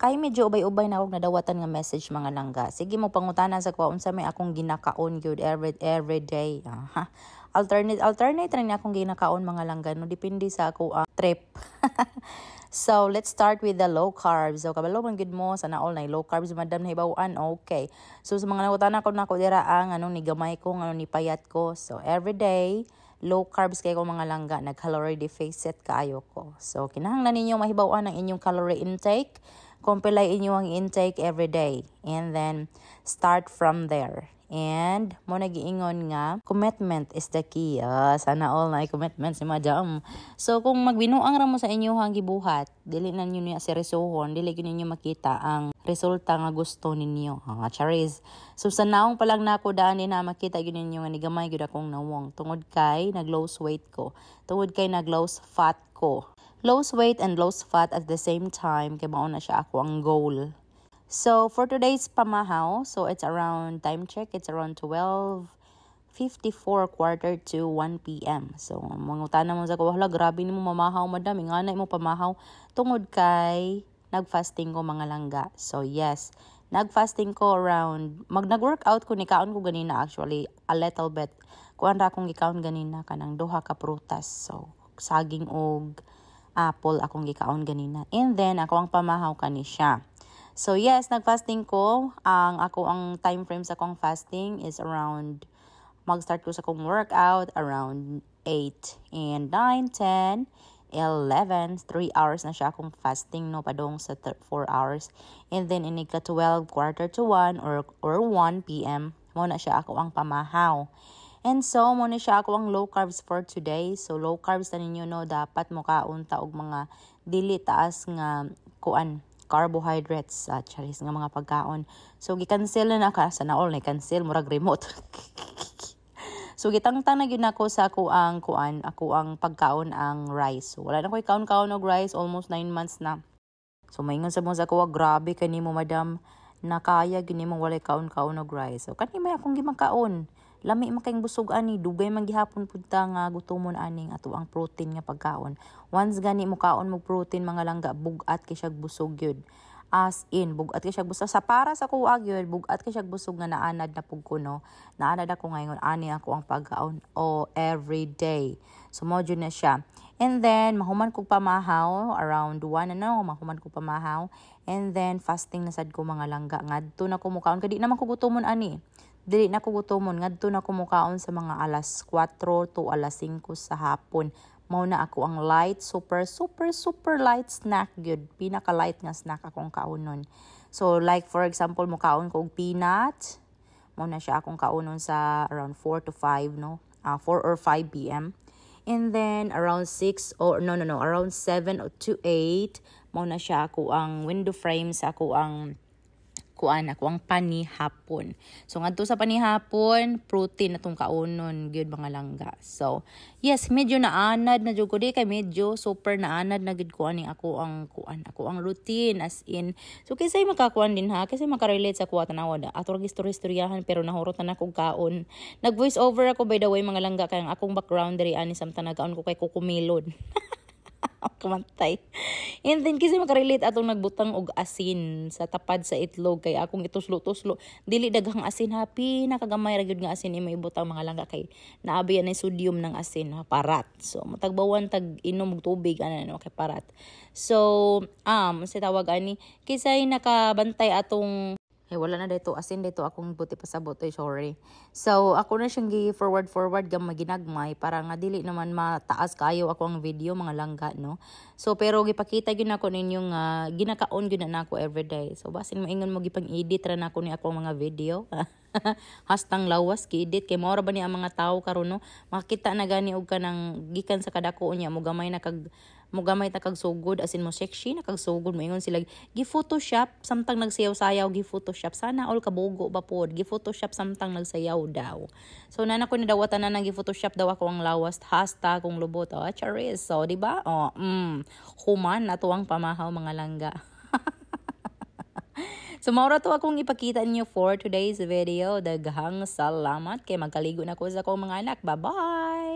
Kay medyo ubay-ubay na akong nadawatan nga message mga langga. Sige mo pangutanan sa ko unsa may akong ginakaon gyud every day. Alternate rin akong ginakaon mga langga no depende sa ako trip. So, let's start with the low carbs. So, kabalo man gid mo sana all na low carbs madam na hibaw-an. Okay. So, sa mga nangutana ko nako dira ang anong ni gamay ko, anong ni payat ko. So, every day low carbs kay ko mga langga, nag-calorie deficit kaayo ko. So, kinahanglan ninyo mahibaw-an ang inyong calorie intake. Compile inyo ang intake every day. And then, start from there. And, mo nagiingon nga, commitment is the key. Sana all na commitment si madam. So, kung magbinuang ra mo sa inyong gibuhat, dili na ninyo niya seryosohon, dili ninyo makita ang resulta nga gusto ninyo. Charis. So, sa naong pa lang na ako daan na makita yun ninyo nga nigamay yun akong nawong. Tungod kay, nag-lose weight ko. Tungod kay, nag-lose fat ko. Lose weight and lose fat at the same time, kay mauna siya ako ang goal. So, for today's pamahaw, so it's around, time check, it's around 12:54, quarter to 1 p.m. So, mangutana mo sa ko, hala, grabe ni mo mamahaw, madam, ingana mo pamahaw, tungod kay, nag-fasting ko mga langga. So, yes, nag-fasting ko around, nag-workout ko, nikaon ko ganina actually, a little bit. Kuan ra akong gikaon ganina, kanang duha ka prutas. So, saging og apple akong gikaon ganina. And then, ako ang pamahaw kani siya. So yes, nag-fasting ko. Ang time frame sa akong fasting is around, mag-start ko sa akong workout around 8 and 9, 10, 11, 3 hours na siya akong fasting, no, padong sa 4 hours. And then inika 12, quarter to 1 or 1 p.m. mo na siya ako ang pamahaw. And so, mo na siya ako ang low carbs for today. So, low carbs na ninyo, no, dapat mo kaunta og mga dili taas nga carbohydrates, charis nga mga pagkaon. So, gi-cancel na ka. Sana all na cancel, murag remote. So, gitangtang na yun ako sa ako ang pagkaon ang rice. So, wala na ko ikaon-kaon og rice, almost 9 months na. So, maingon sa mo sa ko, grabe kani mo madam, nakaya gini mo wala kaon-kaon og rice. So, kani may akong gimakaon. Lami man kayong busog ani, dugay man gihapon punta nga gutomon aning ato ang protein nga pagkaon. Once gani mo kaon mo protein mga langga, bugat kay siya busog gyud. As in, bugat kay siya busog. Sa para sa kuha gyud, bugat kay siya busog nga naanad na pug kuno. Naanad ako ngayon ani ako ang pagkaon every day. So mo na siya. And then mahuman kog pamahaw around 1 mahuman kog pamahaw. And then fasting na sad ko mga langga. Ngadto na ko mukaon kadi naman ko gutomon ani. Dili na ko gutomon, ngadto na ko mukaon sa mga alas 4 to alas 5 sa hapon. Mao na ako ang light, super light snack gyud. Pinaka light nga snack akong kaunon. So like for example, mukaon ko og peanut. Mao na siya akong kaunon sa around 4 to 5, no? 4 or 5 p.m. And then around 6 or around 7 to 8, mao na siya ako ang window frame sa ako ang ako ang panihapon. So ngadto sa panihapon, protein atong kaunon gyud mga langga. So yes, medyo naanad na jud ko di kay medyo super naanad na gid ko ani ako ang routine as in. So kisay makakuan din ha, kasi makarelate sa kuha tanaw da. Ato istoryahan pero nahurot na akong kaon. Nag voice over ako by the way mga langga kay ang akong background diri ani samtang nagaon ko kay kukumilod. Kumantay. And then kasi makarelate atong nagbutang og asin sa tapad sa itlog kay akong ituslo-tuslo. Dili daghang asin happy nakagamay ra gyud nga asin imo ibutang mga langga kay naabi ang sodium ng asin parat. So matagbawan tag inom og tubig kay parat. So sa tawag ani kisay nakabantay atong wala na dito asin dito akong buti pasabot sorry. So ako na siyang gi-forward gamay ginagmay para nga dili naman mataas kayo ako ang video mga langga no. So pero gipakita gyud nako ninyo nga ginakaon gyud na nako everyday. So basin mo ingon mo gipang-edit ra nako ni akong mga video. Hastang lawas ki-edit kay mao ra ba ni ang mga tawo karon no makita na gani og kanang gikan sa kadako niya mo gamay ta kag sugod asin mo sexy na kag sugod mo ingon sila gi-photoshop samtang nagsayaw-sayaw gi-photoshop sana all kabugo ba pod gi-photoshop samtang nagsayaw daw. So nana ko ni dawatan na gi-photoshop daw ako ang lawas hasta kung lubot charis. So di ba human nato ang pamahaw mga langga. So, maura to akong ipakita niyo for today's video. Daghang salamat kay magkaligo na ko sa akong mga anak. Bye-bye!